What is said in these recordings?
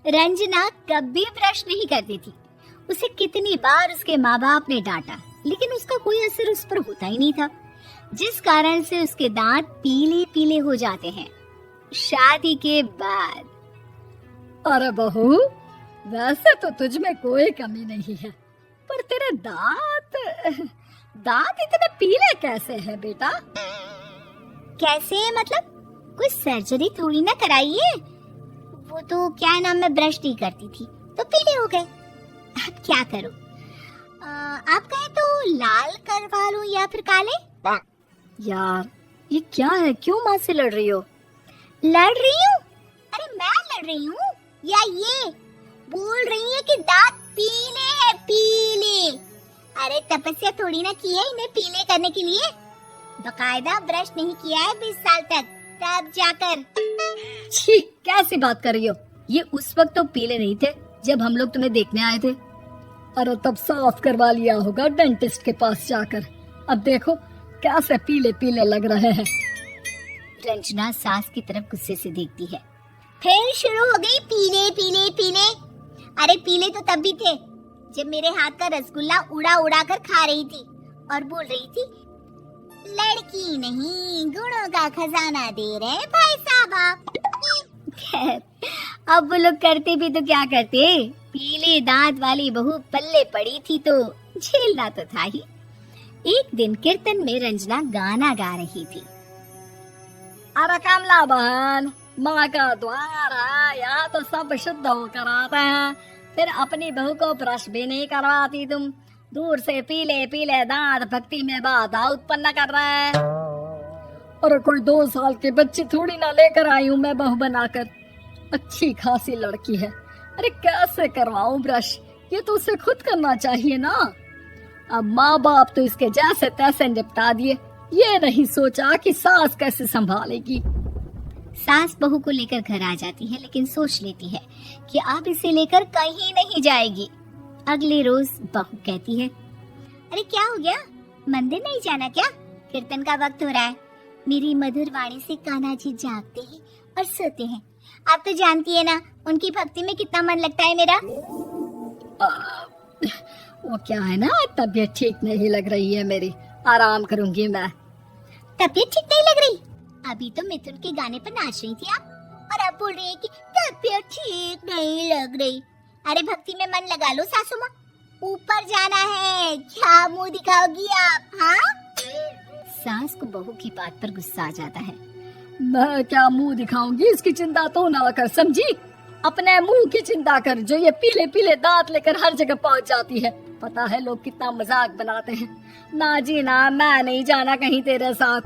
रंजना कभी ब्रश नहीं करती थी। उसे कितनी बार उसके माँ बाप ने डांटा, लेकिन उसका कोई असर उस पर होता ही नहीं था, जिस कारण से उसके दांत पीले पीले हो जाते हैं। शादी के बाद अरे बहू, वैसे तो तुझ में कोई कमी नहीं है, पर तेरे दांत इतने पीले कैसे हैं बेटा? कैसे मतलब? कोई सर्जरी थोड़ी ना कराई है। वो तो क्या नाम, मैं ब्रश नहीं करती थी तो पीले हो गए। अब क्या करूं? आप कहें तो लाल करवा लूं या फिर काले? यार ये क्या है, क्यों माँ से लड़ रही हो? लड़ रही हूँ? अरे मैं लड़ रही हूँ या ये बोल रही है कि दांत पीले हैं, पीले। अरे तपस्या थोड़ी ना की है इन्हें पीले करने के लिए। बकायदा ब्रश नहीं किया है 20 साल तक, तब जाकर। छी, कैसी बात कर रही हो? ये उस वक्त तो पीले नहीं थे जब हम लोग तुम्हें देखने आए थे। अरे तब साफ करवा लिया होगा डेंटिस्ट के पास जाकर। अब देखो कैसे पीले पीले लग रहे हैं। रंजना सास की तरफ गुस्से से देखती है। फिर शुरू हो गई पीले पीले पीले। अरे पीले तो तब भी थे जब मेरे हाथ का रसगुल्ला उड़ा उड़ा कर खा रही थी और बोल रही थी, लड़की नहीं गुणों का खजाना दे रहे भाई साहब आप। खैर, अब वो लोग करते भी तो क्या करते, पीले दांत वाली बहू पल्ले पड़ी थी तो झेलना तो था ही। एक दिन कीर्तन में रंजना गाना गा रही थी। अरे कमला बहन, माँ का द्वार है, यहाँ तो सब शुद्ध होकर आते हैं, फिर अपनी बहू को ब्रश भी नहीं करवाती तुम। दूर से पीले पीले दांत भक्ति में बाधा उत्पन्न कर रहे हैं। अरे कोई 2 साल के बच्ची थोड़ी ना लेकर आई हूँ मैं बहू बनाकर। अच्छी खासी लड़की है, अरे कैसे करवाऊं ब्रश? ये तो उसे खुद करना चाहिए ना। अब माँ बाप तो इसके जैसे तैसे निपटा दिए, ये नहीं सोचा कि सास कैसे संभालेगी। सास बहू को लेकर घर आ जाती है, लेकिन सोच लेती है कि अब इसे लेकर कहीं नहीं जाएगी। अगले रोज बहू कहती है, अरे क्या हो गया, मंदिर नहीं जाना क्या? कीर्तन का वक्त हो रहा है। मेरी मधुर वाणी से कान्हा जी जागते हैं और सोते हैं। आप तो जानती है ना उनकी भक्ति में कितना मन लगता है मेरा। वो क्या है ना, तबीयत ठीक नहीं लग रही है मेरी, आराम करूंगी मैं। तबीयत ठीक नहीं लग रही? अभी तो मिथुन के गाने पर नाच रही थी आप, और अब बोल रही है कि तबीयत ठीक नहीं लग रही। अरे भक्ति में मन लगा लो सासू माँ, ऊपर जाना है, क्या मुंह दिखाओगी आप? हाँ? सास को बहू की बात पर गुस्सा आ जाता है। मैं क्या मुंह दिखाऊंगी, इसकी चिंता तो ना कर, समझी? अपने मुंह की चिंता कर, जो ये पीले पीले दांत लेकर हर जगह पहुंच जाती है। पता है लोग कितना मजाक बनाते हैं। ना जी ना, मैं नहीं जाना कहीं तेरे साथ।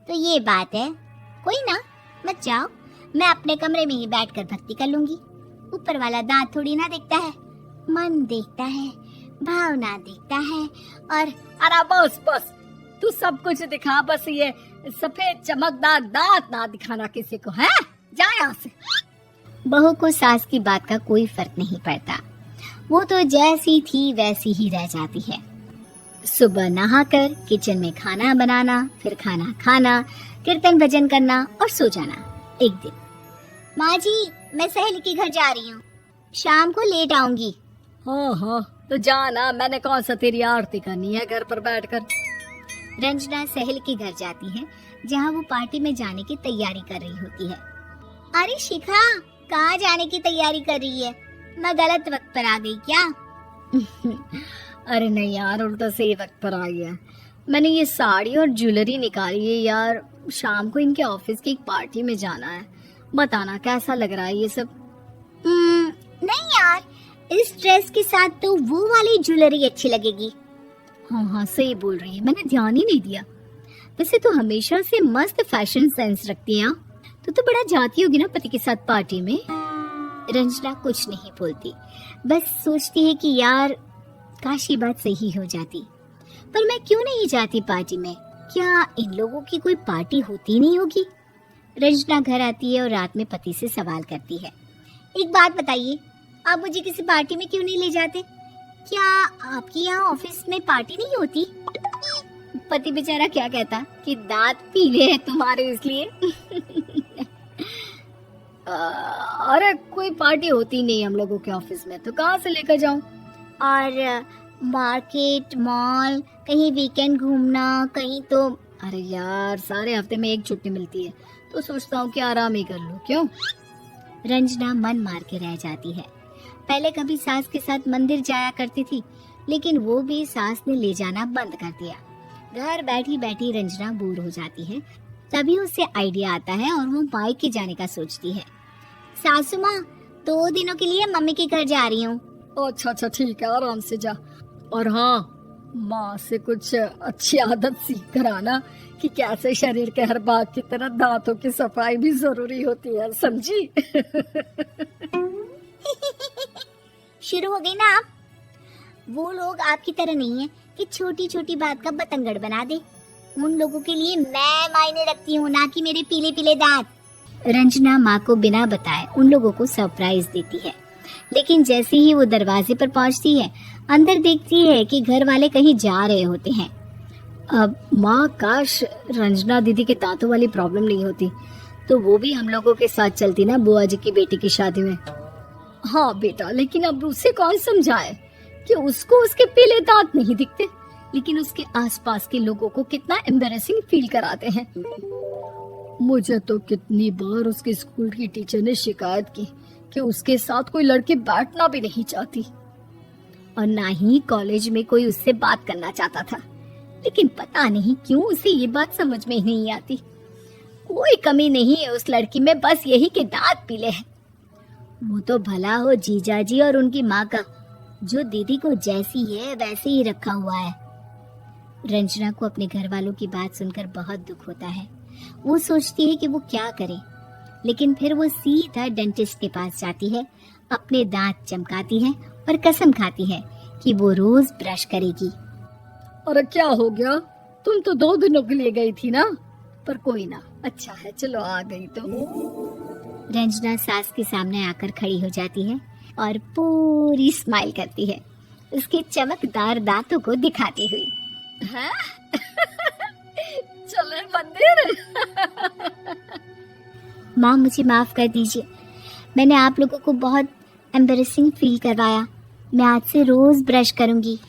तो ये बात है। कोई ना, मत जाओ, मैं अपने कमरे में ही बैठकर भक्ति कर लूंगी। ऊपर वाला दांत थोड़ी ना देखता है, मन देखता है, भावना देखता है। और अरे बस बस, तू सब कुछ दिखा, बस ये सफेद चमकदार दांत ना दिखाना किसी को, है? जा यहाँ से। बहू को सास की बात का कोई फर्क नहीं पड़ता, वो तो जैसी थी वैसी ही रह जाती है। सुबह नहाकर किचन में खाना बनाना, फिर खाना खाना, कीर्तन भजन करना और सो जाना। एक दिन, माँ जी मैं सहेली के घर जा रही हूँ, शाम को लेट आऊंगी। हाँ हाँ, तो जाना, मैंने कौन सा तेरी आरती करनी है घर पर बैठकर। रंजना सहेली के घर जाती है, जहाँ वो पार्टी में जाने की तैयारी कर रही होती है। अरे शिखा, कहाँ जाने की तैयारी कर रही है? मैं गलत वक्त पर आ गई क्या? अरे नहीं यार, उल्टा सही वक्त पर आ गया। मैंने ये साड़ी और ज्वेलरी निकाली है यार, शाम को इनके ऑफिस की एक पार्टी में जाना है। बताना कैसा लग रहा है ये सब? नहीं यार, इस ड्रेस के साथ तो वो वाली ज्वेलरी अच्छी लगेगी। हाँ हाँ सही बोल रही है, मैंने ध्यान ही नहीं दिया। वैसे तो हमेशा से मस्त फैशन सेंस रखती है। तो बड़ा जाती होगी ना पति के साथ पार्टी में। रंजना कुछ नहीं बोलती, बस सोचती है कि यार काश ये बात सही हो जाती, पर मैं क्यों नहीं जाती पार्टी में? क्या इन लोगों की कोई पार्टी होती नहीं होगी? रंजना घर आती है और रात में पति से सवाल करती है, एक बात बताइए, आप मुझे किसी पार्टी में क्यों नहीं ले जाते? क्या आपकी यहाँ ऑफिस में पार्टी नहीं होती? पति बेचारा क्या कहता कि दांत पीले हैं तुम्हारे इसलिए। अरे कोई पार्टी होती नहीं हम लोगों के ऑफिस में, तो कहाँ से लेकर जाऊं? और मार्केट, मॉल, कहीं वीकेंड घूमना, कहीं तो। अरे यार, सारे हफ्ते में एक छुट्टी मिलती है, तो सोचता हूँ कि आराम ही कर लूं। क्यों? रंजना मन मार के रह जाती है। पहले कभी सास के साथ मंदिर जाया करती थी, लेकिन वो भी सास ने ले जाना बंद कर दिया। घर बैठी बैठी रंजना बोर हो जाती है। तभी उसे आइडिया आता है और वो मायके जाने का सोचती है। सासू माँ, 2 दिनों के लिए मम्मी के घर जा रही हूँ। अच्छा ठीक है, आराम से जा। और हाँ, माँ से कुछ अच्छी आदत सीख कर आना कि कैसे शरीर के हर भाग की तरह दांतों की सफाई भी जरूरी होती है, समझी? शुरू हो गई ना आप। वो लोग आपकी तरह नहीं है कि छोटी छोटी बात का बतंगड़ बना दे। उन लोगों के लिए मैं मायने रखती हूँ, ना कि मेरे पीले पीले दांत। रंजना माँ को बिना बताए उन लोगों को सरप्राइज देती है, लेकिन जैसे ही वो दरवाजे पर पहुंचती है, अंदर देखती है कि घर वाले कहीं जा रहे होते हैं। अब माँ, काश रंजना दीदी के दांतों वाली प्रॉब्लम नहीं होती, तो वो भी हम लोगों के साथ चलती ना बुआ जी की बेटी की शादी में। हाँ बेटा, लेकिन अब उसे कौन समझाए कि उसको उसके पीले दांत नहीं दिखते, लेकिन उसके आसपास के लोगों को कितना एम्बैरेसिंग फील कराते हैं। मुझे तो कितनी बार उसके स्कूल की टीचर ने शिकायत की कि उसके साथ कोई लड़की बैठना भी नहीं चाहती, और ना ही कॉलेज में कोई उससे बात करना चाहता था। लेकिन पता नहीं क्यों उसे ये बात समझ में ही नहीं आती। कोई कमी नहीं है उस लड़की में, बस यही कि दांत पीले हैं। वो तो भला हो जीजा जी और उनकी माँ का, जो दीदी को जैसी है वैसे ही रखा हुआ है। रंजना को अपने घर वालों की बात सुनकर बहुत दुख होता है। वो सोचती है कि वो क्या करे, लेकिन फिर वो सीधा डेंटिस्ट के पास जाती है, अपने दांत चमकाती है और कसम खाती है कि वो रोज ब्रश करेगी। अरे क्या हो गया? तुम तो 2 दिनों के लिए गई थी ना। पर कोई ना, अच्छा है, चलो आ गई तो। रंजना सास के सामने आकर खड़ी हो जाती है और पूरी स्माइल करती है, उसके चमकदार दांतों को दिखाती हुई। हैं? चले मंदिर। माँ, मुझे माफ कर दीजिए, मैंने आप लोगों को बहुत एम्बैरेसिंग फील करवाया। मैं आज से रोज ब्रश करूंगी।